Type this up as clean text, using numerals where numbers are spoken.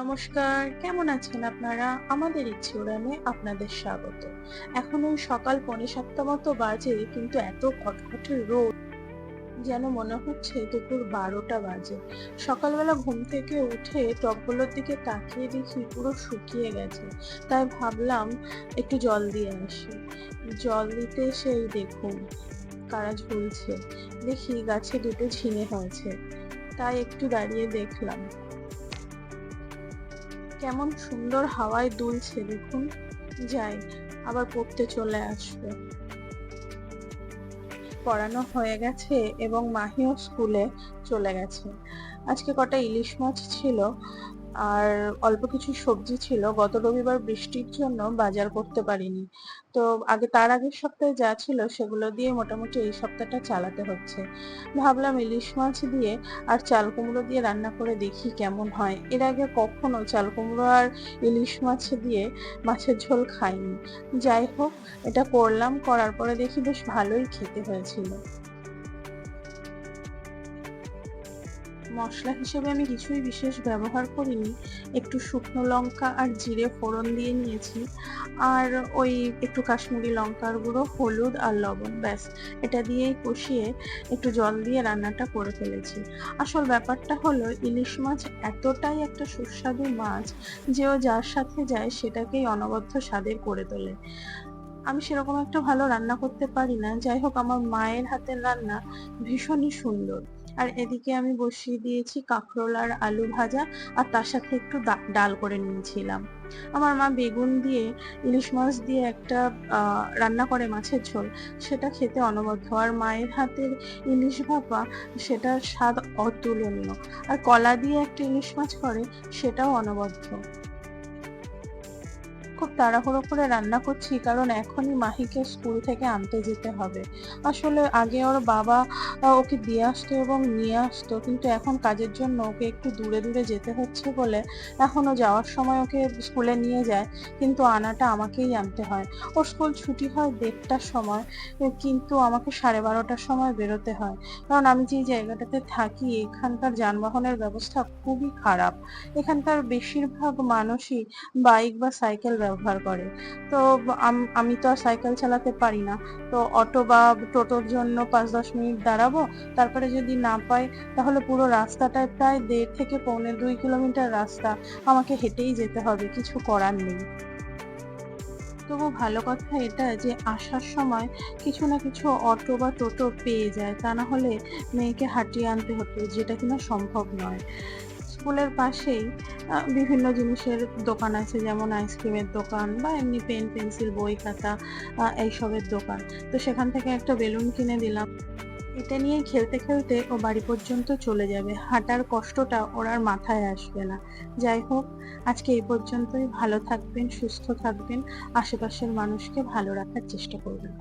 নমস্কার, কেমন আছেন আপনারা? আমাদের ইচ্ছে উড়ানে আপনাদের স্বাগত। এখন ওই সকাল 6:45 মতো বাজে, কিন্তু এত কটকটে রোদ যেন মনে হচ্ছে দুপুর 12টা বাজে। সকালবেলা ঘুম থেকে উঠে টবগুলোর দিকে তাকিয়ে দেখি পুরো শুকিয়ে গেছে। তাই ভাবলাম একটু জল দিয়ে আসি। জল দিতে এসেই দেখুন কারা ঝুলছে। দেখি গাছে দুটো ঝিঙে হয়েছে, তাই একটু দাঁড়িয়ে দেখলাম। কেমন সুন্দর হাওয়ায় দুলছে দেখুন। যাই, আবার পড়তে চলে আসবে। পড়ানো হয়ে গেছে এবং মাহিও স্কুলে চলে গেছে। আজকে কটা ইলিশ মাছ ছিল আর অল্প কিছু সবজি ছিল। গত রবিবার বৃষ্টির জন্য বাজার করতে পারিনি। তো তার আগের সপ্তাহে যা ছিল সেগুলো দিয়ে মোটামুটি এই সপ্তাহটা চালাতে হচ্ছে। ভাবলাম ইলিশ মাছ দিয়ে আর চাল কুমড়ো দিয়ে রান্না করে দেখি কেমন হয়। এর আগে কখনো চাল কুমড়ো আর ইলিশ মাছ দিয়ে মাছের ঝোল খাইনি। যাই হোক, এটা করলাম, করার পরে দেখি বেশ ভালোই খেতে হয়েছিল। মসলা হিসেবে আমি কিছুই বিশেষ ব্যবহার করিনি। একটু শুকনো লঙ্কা আর জিরে ফোড়ন দিয়ে নিয়েছি, আর ওই একটু কাশ্মীরি লঙ্কার গুঁড়ো, হলুদ আর লবণ, ব্যাস। এটা দিয়েই কষিয়ে একটু জল দিয়ে রান্নাটা করে ফেলেছি। আসল ব্যাপারটা হলো ইলিশ মাছ এতটাই একটা সুস্বাদু মাছ যে ও যার সাথে যায় সেটাকেই অনবদ্য স্বাদের করে তোলে। আমি সেরকম একটা ভালো রান্না করতে পারি না। যাই হোক, আমার মায়ের হাতের রান্না ভীষণই সুন্দর। আর এদিকে আমি বসিয়ে দিয়েছি কাঁকরোল আর আলু ভাজা, আর তার সাথে একটু ডাল করে নিয়েছিলাম। আমার মা বেগুন দিয়ে ইলিশ মাছ দিয়ে একটা রান্না করে মাছের ঝোল, সেটা খেতে অনবদ্য। আর মায়ের হাতের ইলিশ ভাপা, সেটার স্বাদ অতুলনীয়। আর কলা দিয়ে একটা ইলিশ মাছ করে, সেটাও অনবদ্য। খুব তাড়াহুড়ো করে রান্না করছি, কারণ এখনই মাহিকে স্কুল থেকে আনতে যেতে হবে। আসলে আগে ওর বাবা ওকে দিয়ে আসতো এবং নিয়ে আসতো, কিন্তু এখন কাজের জন্য ওকে একটু দূরে দূরে যেতে হচ্ছে বলে এখন ও যাওয়ার সময় ওকে স্কুলে নিয়ে যায়, কিন্তু আনাটা আমাকেই আনতে হয়। ওর স্কুল ছুটি হয় 1:30টার সময়, কিন্তু আমাকে 12:30টার সময় বেরোতে হয়। কারণ আমি যে জায়গাটাতে থাকি এখানকার যানবাহনের ব্যবস্থা খুবই খারাপ। এখানকার বেশিরভাগ মানুষই বাইক বা সাইকেল ব্যবহার করে। তো আমি তো আর সাইকেল চালাতে পারি না। তো অটো বা টোটোর জন্য 5-10 মিনিট দাঁড়াবো, তারপরে যদি না পাই তাহলে পুরো রাস্তাটায় প্রায় 1.5 থেকে 1.25 কিলোমিটার রাস্তা আমাকে হেঁটেই যেতে হবে, কিছু করার নেই। তবু ভালো কথা এটা যে আসার সময় কিছু না কিছু অটো বা টোটো পেয়ে যায়, তা না হলে মেয়েকে হাঁটিয়ে আনতে হতো, যেটা কিনা সম্ভব নয়। স্কুলের পাশেই বিভিন্ন জিনিসের দোকান আছে, যেমন আইসক্রিমের দোকান বা এমনি পেন পেন্সিল বই খাতা এইসবের দোকান। তো সেখান থেকে একটা বেলুন কিনে দিলাম। এটা নিয়েই খেলতে খেলতে ও বাড়ি পর্যন্ত চলে যাবে। হাঁটার কষ্টটা ওর আর মাথায় আসবে না। যাই হোক, আজকে এই পর্যন্তই। ভালো থাকবেন, সুস্থ থাকবেন, আশেপাশের মানুষকে ভালো রাখার চেষ্টা করবেন।